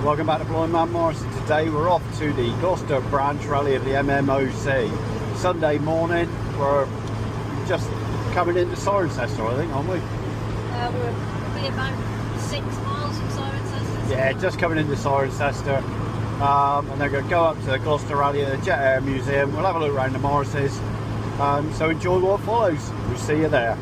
Welcome back to Blind Man Morris. Today we're off to the Gloucester Branch Rally of the MMOC. Sunday morning, we're just coming into Cirencester, I think, aren't we? We're probably about 6 miles from Cirencester. Yeah, just coming into Cirencester. And then we're going to go up to the Gloucester Rally at the Jet Air Museum. We'll have a look around the Morrises. So enjoy what follows. We'll see you there.